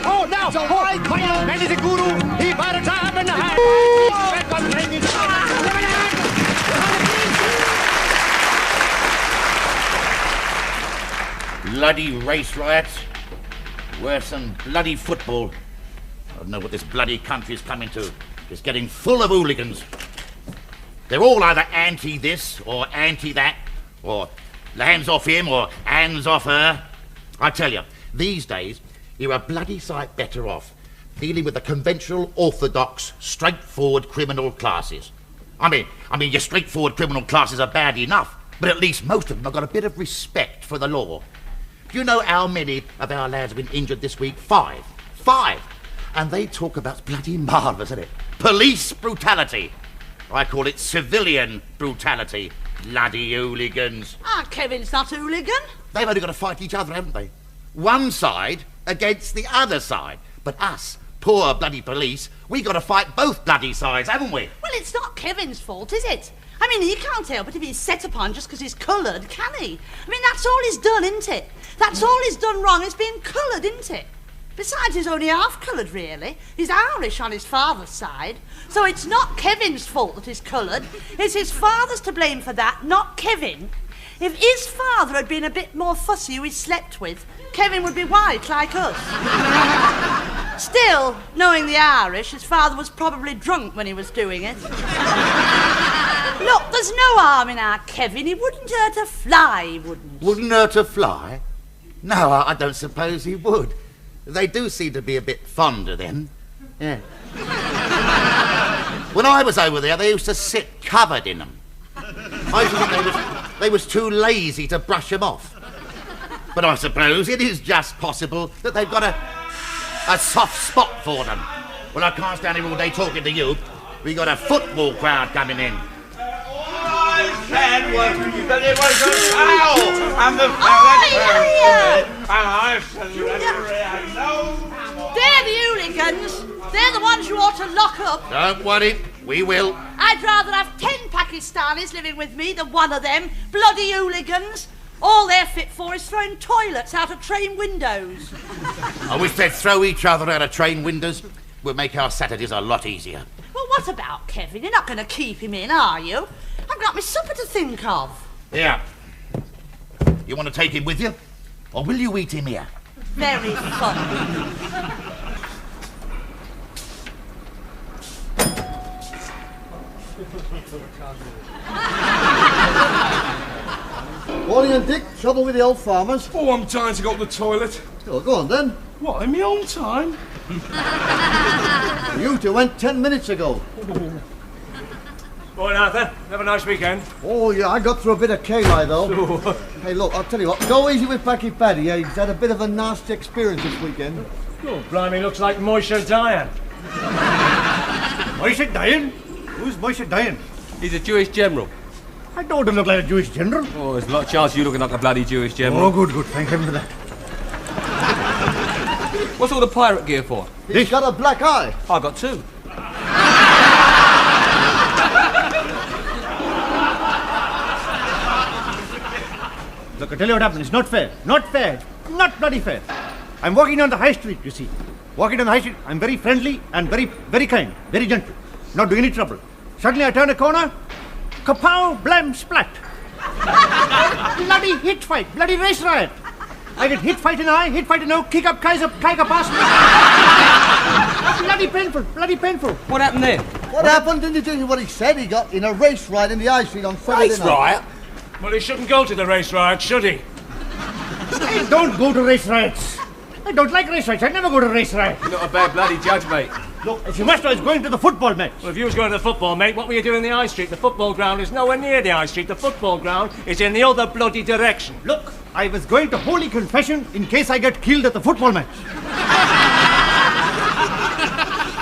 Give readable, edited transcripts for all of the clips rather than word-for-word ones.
Oh, now! So I call man is a guru. He bought a job in the high. Bloody race riots. Worse than bloody football. I don't know what this bloody country's coming to. It's getting full of hooligans. They're all either anti this or anti that, or hands off him or hands off her. I tell you, these days, you're a bloody sight better off dealing with the conventional, orthodox, straightforward criminal classes. I mean, your straightforward criminal classes are bad enough, but at least most of them have got a bit of respect for the law. Do you know how many of our lads have been injured this week? 5. 5! And they talk about bloody marvellous, isn't it? Police brutality. I call it civilian brutality. Bloody hooligans. Ah, Kevin's not a hooligan. They've only got to fight each other, haven't they? One side against the other side. But us, poor bloody police, we got to fight both bloody sides, haven't we? Well, it's not Kevin's fault, is it? I mean, he can't help it if he's set upon just because he's coloured, can he? I mean, that's all he's done, isn't it? That's all he's done wrong, is being coloured, isn't it? Besides, he's only half coloured, really. He's Irish on his father's side. So it's not Kevin's fault that he's coloured. It's his father's to blame for that, not Kevin. If his father had been a bit more fussy who he slept with, Kevin would be white like us. Still, knowing the Irish, his father was probably drunk when he was doing it. Look, there's no harm in our Kevin. He wouldn't hurt a fly, he wouldn't. Wouldn't hurt a fly? No, I don't suppose he would. They do seem to be a bit fond of them. Yeah. When I was over there, they used to sit covered in them. I used to think they was too lazy to brush them off. But I suppose it is just possible that they've got a soft spot for them. Well, I can't stand here all day talking to you. We got a football crowd coming in. I said was that it was a foul, and the foul and I said no. They're the hooligans. They're the ones you ought to lock up. Don't worry, we will. I'd rather have 10 Pakistanis living with me than one of them bloody hooligans. All they're fit for is throwing toilets out of train windows. I wish they'd throw each other out of train windows. We'll make our Saturdays a lot easier. Well, what about Kevin? You're not going to keep him in, are you? I've got my supper to think of. Yeah. You want to take him with you? Or will you eat him here? Very fun. Morning and Dick, trouble with the old farmers? Oh, I'm trying to go to the toilet. Oh, go on then. What, in my own time? You two went 10 minutes ago. Morning, Arthur. Have a nice weekend. Oh, yeah, I got through a bit of K-lie, though. Hey, look, I'll tell you what, go easy with Packy Paddy. He's had a bit of a nasty experience this weekend. Oh, blimey, looks like Moishe Dayan. Moishe Dayan? Who's Moishe Dayan? He's a Jewish general. I don't look like a Jewish general. Oh, there's a lot of chance you looking like a bloody Jewish general. Oh, good. Thank heaven for that. What's all the pirate gear for? He's got a black eye. I got 2. Look, I tell you what happened. It's not fair. Not fair. Not bloody fair. I'm walking down the high street, you see. Walking down the high street, I'm very friendly and very, very kind. Very gentle. Not doing any trouble. Suddenly I turn a corner. Kapow, blam, splat. Bloody hit fight. Bloody race riot. I get hit fight in eye, hit fight in no, kick up, Kaiser past me. Bloody painful, bloody painful. What happened there? What happened? Didn't you do what he said? He got in a race riot in the high street on Friday Race night. riot? Well, he shouldn't go to the race riot, should he? I don't go to race riots. I don't like race riots. I never go to race riots. You're not a bad bloody judge, mate. Look, as you must know, I was going to the football match. Well, if you was going to the football, mate, what were you doing in the high street? The football ground is nowhere near the high street. The football ground is in the other bloody direction. Look, I was going to Holy Confession in case I get killed at the football match.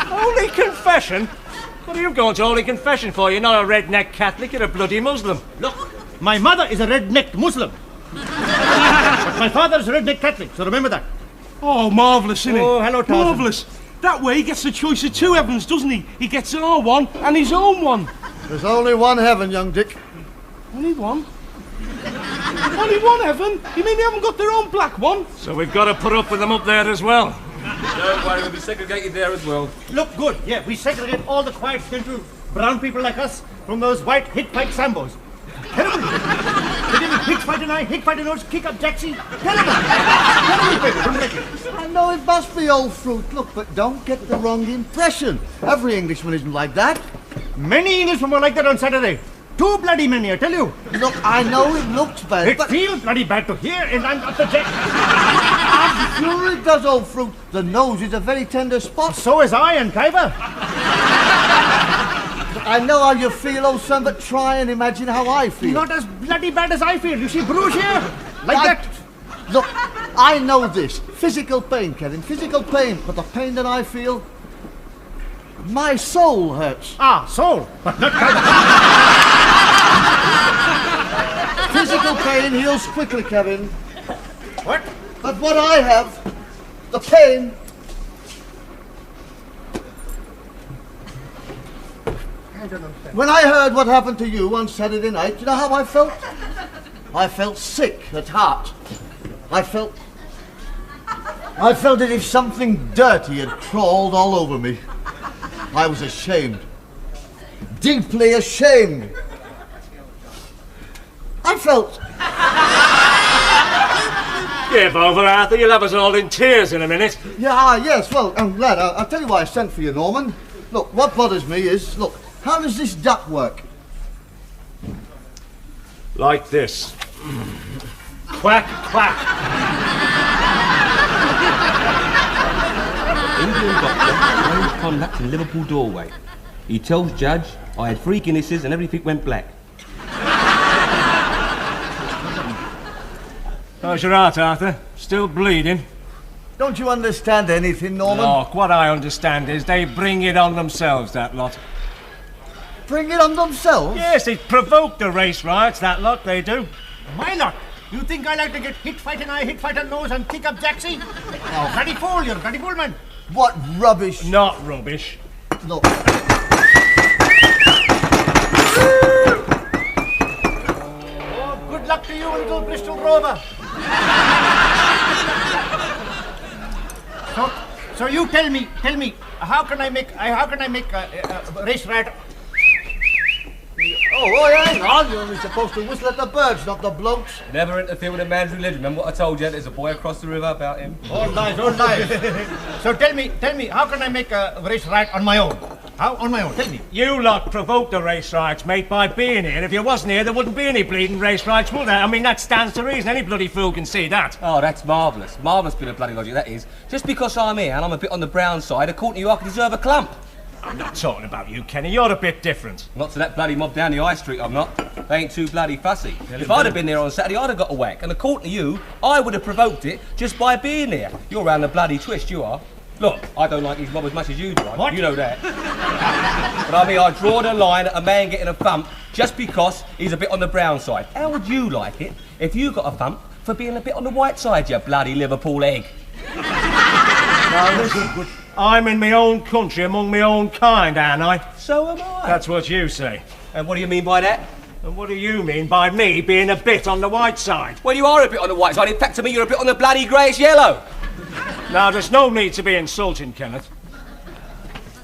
Holy Confession? What are you going to Holy Confession for? You're not a redneck Catholic, you're a bloody Muslim. Look, my mother is a red-necked Muslim. But my father's a red-necked Catholic, so remember that. Oh, marvellous, isn't it? Oh, hello, Tarzan. Marvellous. That way he gets the choice of 2 heavens, doesn't he? He gets our one and his own one. There's only one heaven, young Dick. Only one? Only one heaven? You mean they haven't got their own black one? So we've got to put up with them up there as well. Don't worry, we'll be segregated there as well. Look good. Yeah, we segregate all the quiet, gentle brown people like us from those white hit-fight sambos. Terrible. They give me hit-fight and I, hit-fight and nose, kick up Jacksie. Terrible. Terrible, baby. Don't like it. I know it must be old fruit. Look, but don't get the wrong impression. Every Englishman isn't like that. Many Englishmen were like that on Saturday. Too bloody many, I tell you. Look, I know it looks bad, It but feels bloody bad to hear, and I'm up to jack. I'm sure it does, old fruit. The nose is a very tender spot. So is I and Khyber. I know how you feel, old son, but try and imagine how I feel. Not as bloody bad as I feel. You see bruise here? Like that. Look, I know this. Physical pain, Kevin. Physical pain. But the pain that I feel, my soul hurts. Ah, soul, but not Khyber. Physical pain heals quickly, Kevin. What? But what I have, the pain... I don't understand. When I heard what happened to you on Saturday night, you know how I felt? I felt sick at heart. I felt as if something dirty had crawled all over me. I was ashamed. Deeply ashamed. I felt... Give over, Arthur. You'll have us all in tears in a minute. Yes, well, I'm glad. I'll tell you why I sent for you, Norman. Look, what bothers me is, look, how does this duck work? Like this. Quack, quack. Indian doctor, closed contact in Liverpool doorway. He tells Judge I had 3 Guinnesses and everything went black. How's your heart, Arthur? Still bleeding? Don't you understand anything, Norman? Look, what I understand is they bring it on themselves, that lot. Bring it on themselves? Yes, they provoke the race riots, that lot, they do. My lot. You think I like to get hit, fight and I, hit, fight and nose and kick up Jacksie? Oh, bloody fool, you're a bloody fool, man. What rubbish. Not rubbish. Look. Oh, good luck to you, little Bristol Rover. So you tell me, how can I make a race riot? Oh, hang on. You're only supposed to whistle at the birds, not the blokes. Never interfere with a man's religion. Remember what I told you? There's a boy across the river about him. All lies, all lies. So tell me, how can I make a race riot on my own? How? On my own, tell me. You lot provoked the race riots, mate, by being here. If you wasn't here, there wouldn't be any bleeding race riots, would there? I mean, that stands to reason. Any bloody fool can see that. Oh, that's marvellous. Marvellous bit of bloody logic, that is. Just because I'm here and I'm a bit on the brown side, according to you, I could deserve a clump. I'm not talking about you, Kenny. You're a bit different. Not to that bloody mob down the high street, I'm not. They ain't too bloody fussy. If I'd have been there on Saturday, I'd have got a whack. And according to you, I would have provoked it just by being there. You're round the bloody twist, you are. Look, I don't like his mob as much as you do. What? You know that. But I mean, I draw the line at a man getting a thump just because he's a bit on the brown side. How would you like it if you got a thump for being a bit on the white side, you bloody Liverpool egg? Now listen, I'm in my own country among my own kind, aren't I? So am I. That's what you say. And what do you mean by that? And what do you mean by me being a bit on the white side? Well, you are a bit on the white side. In fact, to me, you're a bit on the bloody greyish yellow. Now, there's no need to be insulting, Kenneth.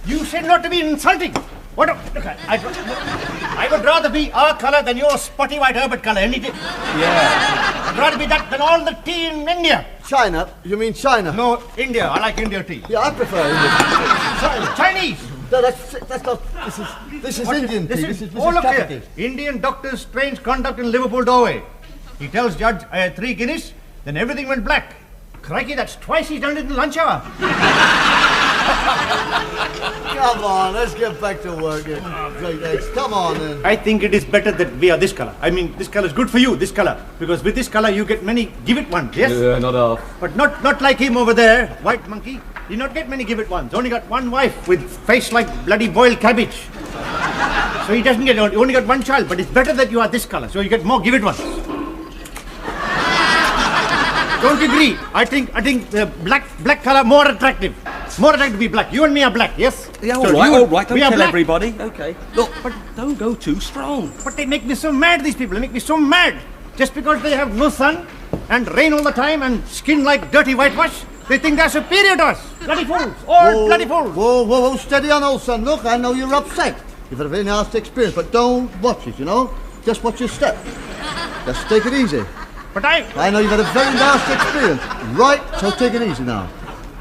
You said not to be insulting. What? Look, I would rather be our colour than your spotty white Herbert colour any day. Yeah. I'd rather be that than all the tea in India. China? You mean China? No, India. I like India tea. Yeah, I prefer India. Chinese. No, that's not... This is Indian tea. This is look capital. here. Indian doctor's strange conduct in Liverpool doorway. He tells Judge I had 3 Guinness, then everything went black. Crikey, that's twice he's done it in the lunch hour. Come on, let's get back to work. Come on, then. I think it is better that we are this colour. I mean, this colour is good for you, this colour. Because with this colour, you get many give it ones, yes? Yeah, not half. But not like him over there, white monkey. He not get many give it ones. Only got one wife with face like bloody boiled cabbage. So he doesn't get, he only got one child. But it's better that you are this colour, so you get more give it ones. Don't you agree? I think the black colour more attractive. More attractive to be black. You and me are black, yes? Yeah, So all right, we don't are tell black. everybody. Okay. Look, but don't go too strong. But they make me so mad, these people. They make me so mad. Just because they have no sun and rain all the time and skin like dirty whitewash, They think they're superior to us. Bloody fools. All bloody fools. Whoa, steady on, old son. Look, I know you're upset. You've had a very nasty experience, but don't watch it, you know? Just watch your step. Just take it easy. But I know you've had a very nasty experience. Right, so take it easy now.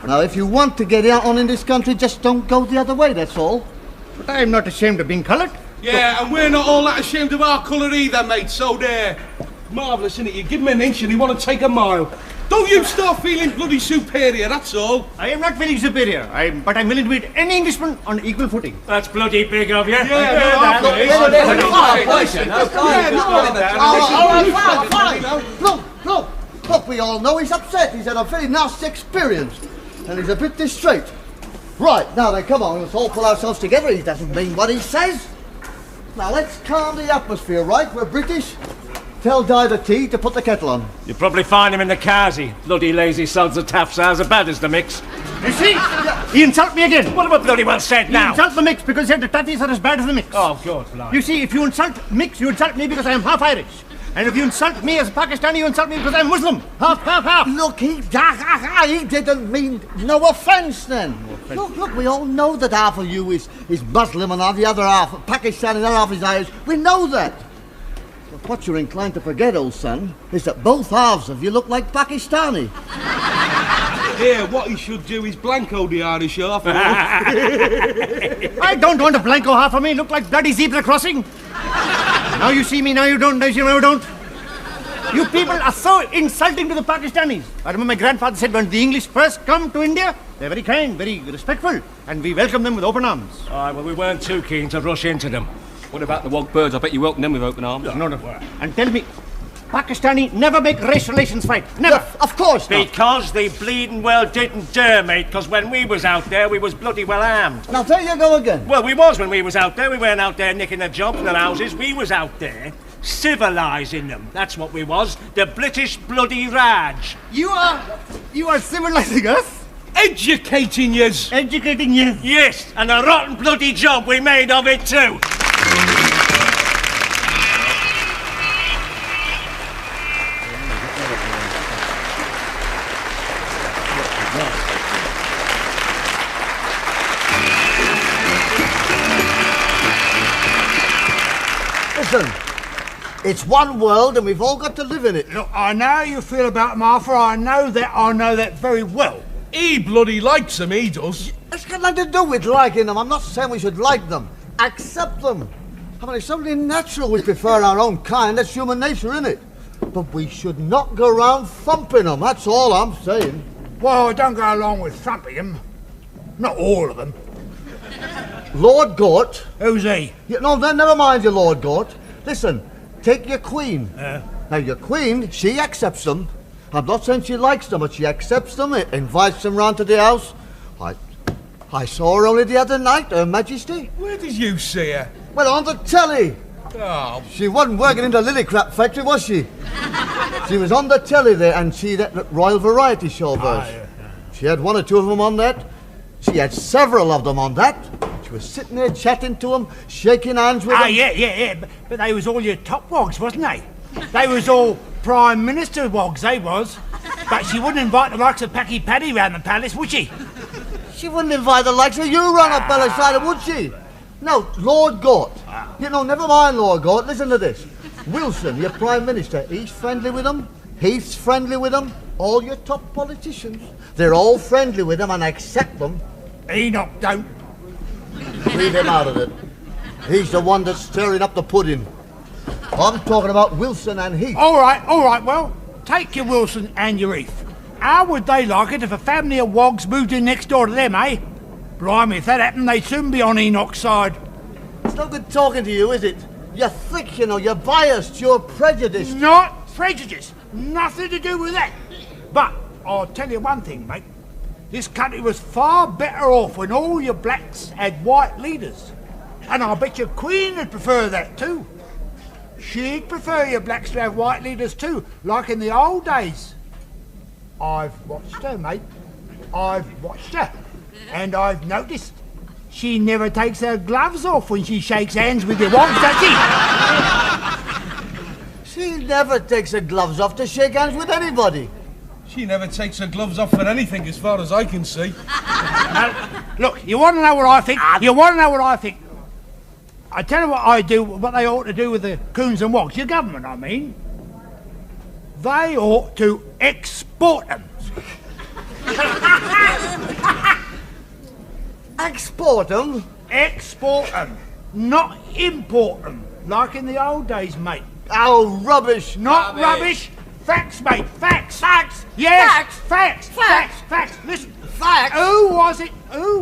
Now, if you want to get out on in this country, just don't go the other way, that's all. But I'm not ashamed of being coloured. Yeah, and we're not all that ashamed of our colour either, mate, so there. Marvellous, isn't it? You give him an inch and he want to take a mile. Don't you start feeling bloody superior, that's all. I am not feeling superior, but I'm willing to meet any Englishman on equal footing. That's bloody big of you. Look, we all know he's upset. He's had a very nasty experience. And he's a bit distrait. Right, now then, come on, let's all pull ourselves together. He doesn't mean what he says. Now, let's calm the atmosphere, right? We're British. Tell Di the tea to put the kettle on. You'll probably find him in the carsy. Bloody lazy sods of taffs are as bad as the mix. You see? He insulted me again. What have I bloody well said now? You insult the mix because he said the tatties are as bad as the mix. Oh, good, blimey. You see, if you insult mix, you insult me because I am half Irish. And if you insult me as a Pakistani, you insult me because I'm Muslim. Half. Look, he didn't mean no offence then. Look, we all know that half of you is Muslim and the other half Pakistani and the other half is Irish. We know that. But what you're inclined to forget, old son, is that both halves of you look like Pakistani. Yeah, what he should do is blanco the Irish half. I don't want a blanco half of me look like bloody zebra crossing. Now you see me, now you don't, now you see me, now you don't. You people are so insulting to the Pakistanis. I remember my grandfather said when the English first come to India, they're very kind, very respectful, and we welcome them with open arms. All right, well, we weren't too keen to rush into them. What about the wog birds? I bet you welcome them with open arms. No. And tell me, Pakistani never make race relations fight. Never. Yeah, of course not. Because they bleeding well didn't dare, mate, because when we was out there, we was bloody well armed. Now there you go again. Well, we was when we was out there. We weren't out there nicking their jobs and their houses. We was out there civilising them. That's what we was. The British bloody Raj. You are civilizing us? Educating yous. Educating you. Yes, and a rotten bloody job we made of it too. Listen, it's one world and we've all got to live in it. Look, I know how you feel about Martha. I know that very well. He bloody likes them, he does. It's got nothing to do with liking them. I'm not saying we should like them. Accept them. I mean, it's something natural we prefer our own kind. That's human nature, isn't it? But we should not go around thumping them. That's all I'm saying. Well, I don't go along with thumping them. Not all of them. Lord Gort. Who's he? No, then never mind your Lord Gort. Listen, take your queen. Now, your queen, she accepts them. I'm not saying she likes them, but she accepts them, invites them round to the house. I saw her only the other night, Her Majesty. Where did you see her? Well, on the telly. Oh. She wasn't working in the lily-crap factory, was she? She was on the telly there, and she that Royal Variety Show of hers. She had one or two of them on that. She had several of them on that. She was sitting there chatting to them, shaking hands with them. Yeah. But they was all your top wogs, wasn't they? They was all Prime Minister wogs, they was. But she wouldn't invite the likes of Packy Paddy round the palace, would she? She wouldn't invite the likes of you round the palace either, would she? No, Lord Gort. You know, never mind Lord Gort, listen to this. Wilson, your Prime Minister, he's friendly with them. Heath's friendly with them. All your top politicians, they're all friendly with them and accept them. Enoch don't. Leave him out of it. He's the one that's stirring up the pudding. I'm talking about Wilson and Heath. All right, well, take your Wilson and your Heath. How would they like it if a family of wogs moved in next door to them, eh? Blimey, if that happened, they'd soon be on Enoch's side. It's no good talking to you, is it? You're thick, you know, you're biased, you're prejudiced. Not prejudiced. Nothing to do with that. But I'll tell you one thing, mate. This country was far better off when all your blacks had white leaders. And I'll bet your Queen would prefer that too. She'd prefer your blacks to have white leaders too, like in the old days. I've watched her, mate. I've watched her. And I've noticed she never takes her gloves off when she shakes hands with your wogs, does she? She never takes her gloves off to shake hands with anybody. She never takes her gloves off for anything, as far as I can see. Look, you want to know what I think? You want to know what I think? I tell you what I do, what they ought to do with the coons and wogs, your government, I mean. They ought to export them. Export them? Export them, not import them, like in the old days, mate. Oh, rubbish. Not rubbish. Facts, mate. Facts. Facts. Yes. Facts. Facts. Listen. Facts? Who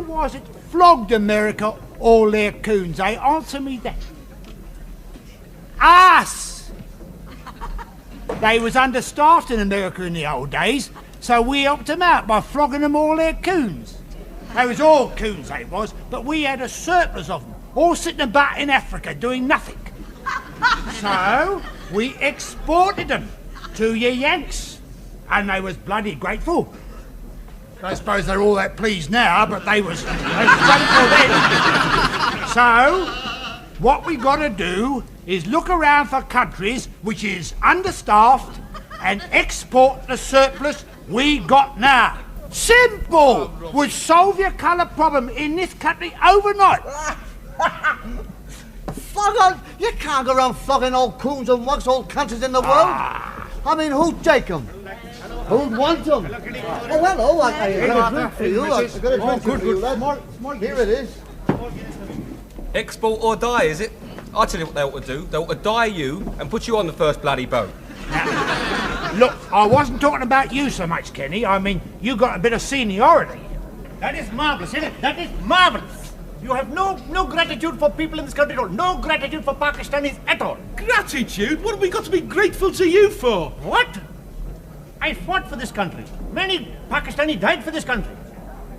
was it flogged America all their coons, eh? Answer me that. Us. They was understaffed in America in the old days, so we helped them out by flogging them all their coons. They was all coons, they was, but we had a surplus of them, all sitting about in Africa doing nothing. So we exported them to your Yanks, and they was bloody grateful. I suppose they're all that pleased now, but they was grateful then. So, what we got to do is look around for countries which is understaffed and export the surplus we got now. Simple! Would solve your colour problem in this country overnight. Flog on! You can't go around flogging old coons and wogs, all countries in the world. I mean, who'd take them? Who'd want them? Oh, hello, I got a drink for you. I got a drink for you, lad. Here it is. Export or die, is it? I'll tell you what they ought to do. They ought to die you and put you on the first bloody boat. Look, I wasn't talking about you so much, Kenny. I mean, you got a bit of seniority. That is marvellous, isn't it? That is marvellous. You have no gratitude for people in this country at all. No gratitude for Pakistanis at all. Gratitude? What have we got to be grateful to you for? What? I fought for this country. Many Pakistani died for this country.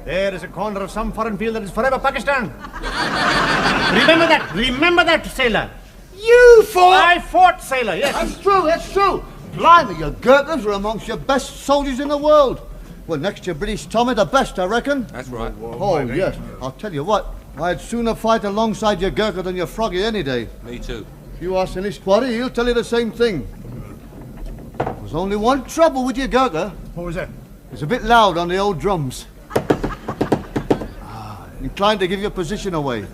There is a corner of some foreign field that is forever Pakistan. Remember that, sailor. You fought? I fought, sailor, yes. That's true. Blimey, your Gurkhas are amongst your best soldiers in the world. Well, next to your British Tommy, the best, I reckon. That's right. Oh, yes. I'll tell you what, I'd sooner fight alongside your Gurkha than your Froggy any day. Me too. If you ask any squatty, he'll tell you the same thing. There's only one trouble with your Gurkha. What was that? It's a bit loud on the old drums. Inclined to give your position away.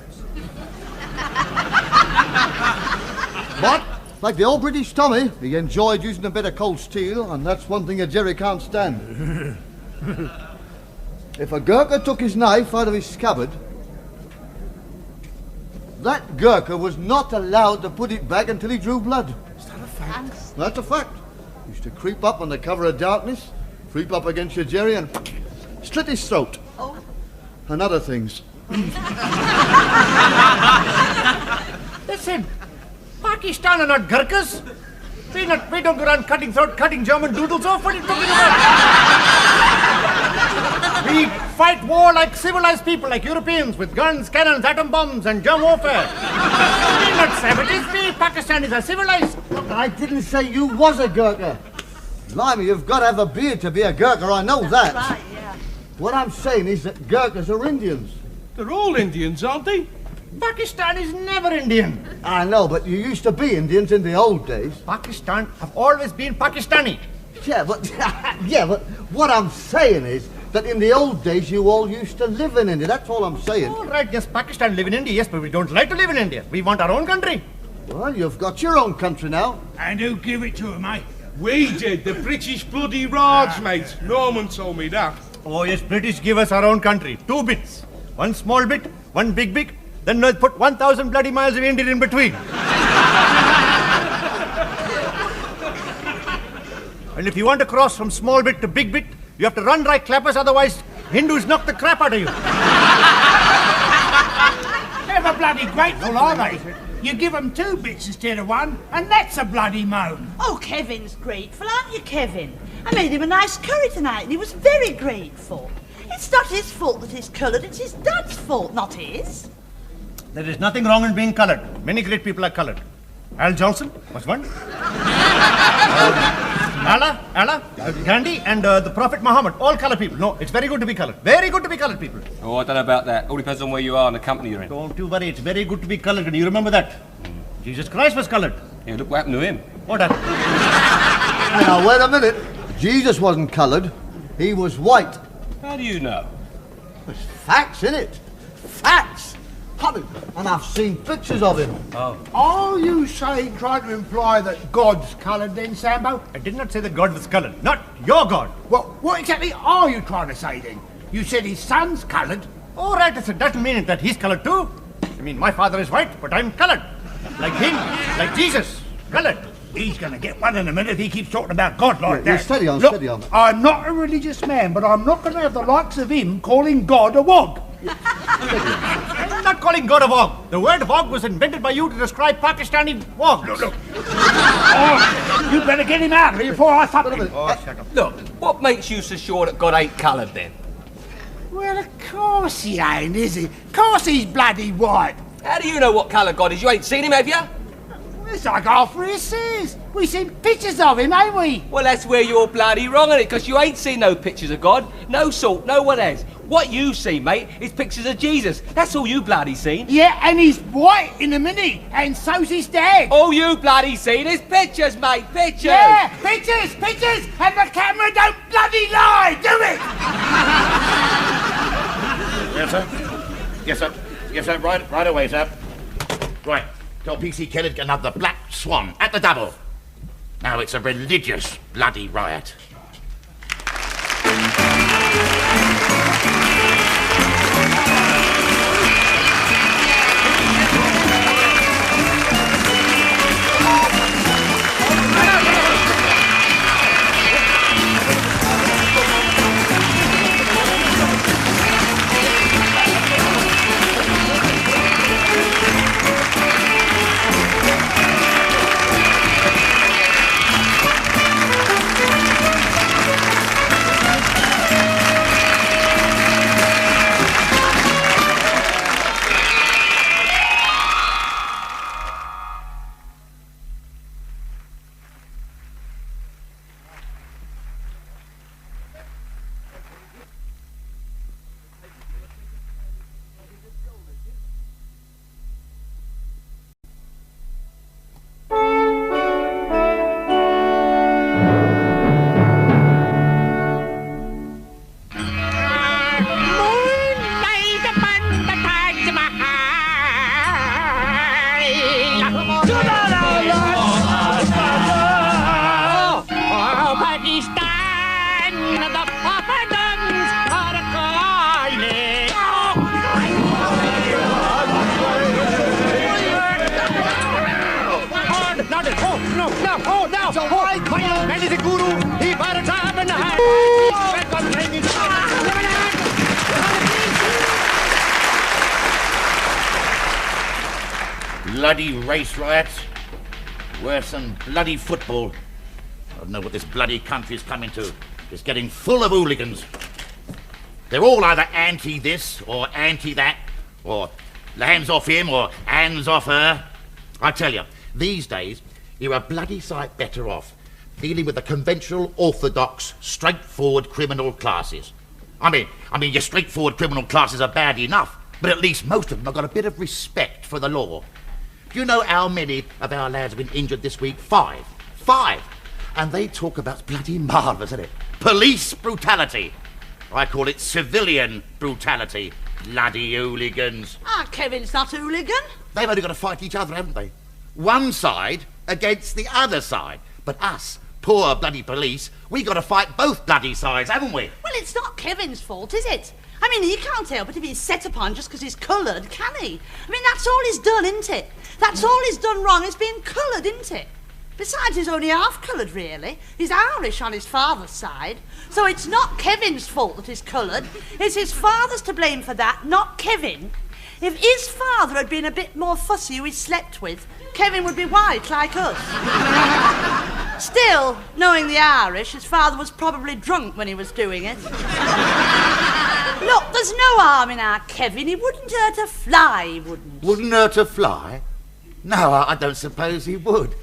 But, like the old British Tommy, he enjoyed using a bit of cold steel, and that's one thing a Jerry can't stand. If a Gurkha took his knife out of his scabbard, that Gurkha was not allowed to put it back until he drew blood. Is that a fact? That's a fact. He used to creep up under cover of darkness, creep up against your Jerry and slit his throat. Oh. And other things. Listen, Pakistan are not Gurkhas. We don't go around cutting German doodles off. What are you talking about? We fight war like civilized people, like Europeans, with guns, cannons, atom bombs, and germ warfare. We're not savages. We Pakistanis are civilized. Look, I didn't say you was a Gurkha. Blimey, you've got to have a beard to be a Gurkha, I know that. Right, yeah. What I'm saying is that Gurkhas are Indians. They're all Indians, aren't they? Pakistan is never Indian. I know, but you used to be Indians in the old days. Pakistan have always been Pakistani. Yeah, but what I'm saying is that in the old days you all used to live in India. That's all I'm saying. All right, yes, Pakistan live in India, yes, but we don't like to live in India. We want our own country. Well, you've got your own country now. And who give it to him, eh? We did, the British bloody Raj, mate. Norman told me that. Oh, yes, British give us our own country. 2 bits. One small bit, one big bit. Then they'll put 1,000 bloody miles of India in between. And if you want to cross from small bit to big bit, you have to run like clappers, otherwise Hindus knock the crap out of you. Never bloody grateful, are they? You give them 2 bits instead of 1, and that's a bloody moan. Oh, Kevin's grateful, aren't you, Kevin? I made him a nice curry tonight, and he was very grateful. It's not his fault that he's coloured, it's his dad's fault, not his. There is nothing wrong in being coloured. Many great people are coloured. Al Johnson was one. Allah, Gandhi, and the Prophet Muhammad, all coloured people. No, it's very good to be coloured. Very good to be coloured people. Oh, I don't know about that. All depends on where you are and the company you're in. Don't you worry, it's very good to be coloured, and you remember that. Jesus Christ was coloured. Yeah, look what happened to him. What happened? Now, wait a minute. Jesus wasn't coloured. He was white. How do you know? There's facts, innit? Facts! And I've seen pictures of him. Oh. Are you saying, trying to imply that God's coloured then, Sambo? I did not say that God was coloured. Not your God. Well, what exactly are you trying to say then? You said his son's coloured. All right, it doesn't mean that he's coloured too. I mean, my father is white, but I'm coloured. Like him, like Jesus, coloured. He's going to get one in a minute if he keeps talking about God like Yeah, that. steady on, Look, steady on. I'm not a religious man, but I'm not going to have the likes of him calling God a wog. I'm not calling God a wog. The word wog was invented by you to describe Pakistani wogs. Look. Oh, you better get him out of here before I thump him. Oh, shut up. Look, what makes you so sure that God ain't coloured then? Well, of course he ain't, is he? Of course he's bloody white. How do you know what colour God is? You ain't seen him, have you? It's like after he says. We've seen pictures of him, ain't we? Well, that's where you're bloody wrong on it, because you ain't seen no pictures of God. No salt, no one has. What you see, mate, is pictures of Jesus. That's all you bloody seen. Yeah, and he's white in a minute, and so's his dad. All you bloody seen is pictures, mate, pictures. Yeah, pictures, and the camera don't bloody lie, do it? Yes, sir. Yes, sir. Yes, sir. Right away, sir. Right. Tell PC Kelly to get another Black Swan at the double. Now it's a religious bloody riot. Bloody race riots. Worse than bloody football. I don't know what this bloody country's coming to. It's getting full of hooligans. They're all either anti this or anti that, or hands off him or hands off her. I tell you, these days, you're a bloody sight better off dealing with the conventional, orthodox, straightforward criminal classes. I mean, your straightforward criminal classes are bad enough, but at least most of them have got a bit of respect for the law. Do you know how many of our lads have been injured this week? 5. 5! And they talk about bloody marvellous, isn't it? Police brutality. I call it civilian brutality. Bloody hooligans. Ah, Kevin's not hooligan. They've only got to fight each other, haven't they? One side against the other side. But us, poor bloody police, we got to fight both bloody sides, haven't we? Well, it's not Kevin's fault, is it? I mean, he can't help it if he's set upon just because he's coloured, can he? I mean, that's all he's done, isn't it? That's all he's done wrong is being coloured, isn't it? Besides, he's only half coloured, really. He's Irish on his father's side. So it's not Kevin's fault that he's coloured. It's his father's to blame for that, not Kevin. If his father had been a bit more fussy who he slept with, Kevin would be white like us. Still, knowing the Irish, his father was probably drunk when he was doing it. Look, there's no harm in our Kevin. He wouldn't hurt a fly, he wouldn't. Wouldn't hurt a fly? No, I don't suppose he would.